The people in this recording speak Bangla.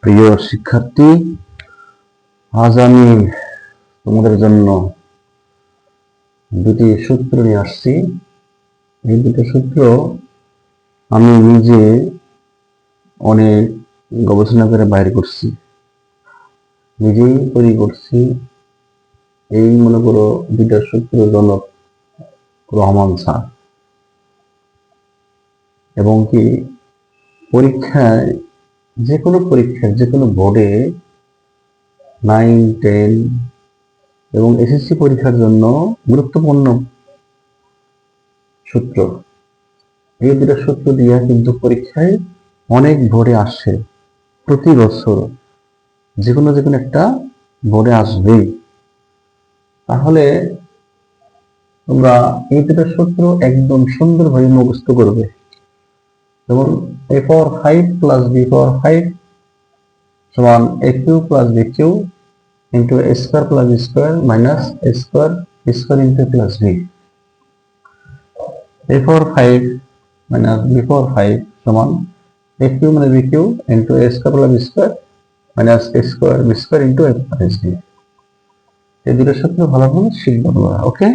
প্রিয় শিক্ষার্থী, আজ আমি তোমাদের জন্য দুটি সূত্র নিয়ে আসছি। এই দুটো সূত্র আমি নিজে অনেক গবেষণা করে বাইর করছি, নিজেই তৈরি করছি। এই মনে করো দুইটা সূত্র জনক রহমান স্যার, এবং কি পরীক্ষায় যে কোনো বোর্ডে 9, 10 এবং এসএসসি পরীক্ষার জন্য গুরুত্বপূর্ণ সূত্র। এই দুটো সূত্র দিয়ে কিন্তু পরীক্ষায় অনেক বোর্ডে আসে, প্রতি বছর যে কোনো একটা বোর্ডে আসবেই। তাহলে তোমরা এই দুটো সূত্র একদম সুন্দরভাবে মুখস্থ করবে। যেমন a⁴ প্লাস b⁴ সমান a³ plus b³ into a² plus b² minus a² into plus b। a⁴ minus b⁴ সমান a³ মানে b³ into a² plus b² minus a² b² into a plus b। এই দুটো সূত্র ভালোভাবে শিখবো তোমরা, ওকে?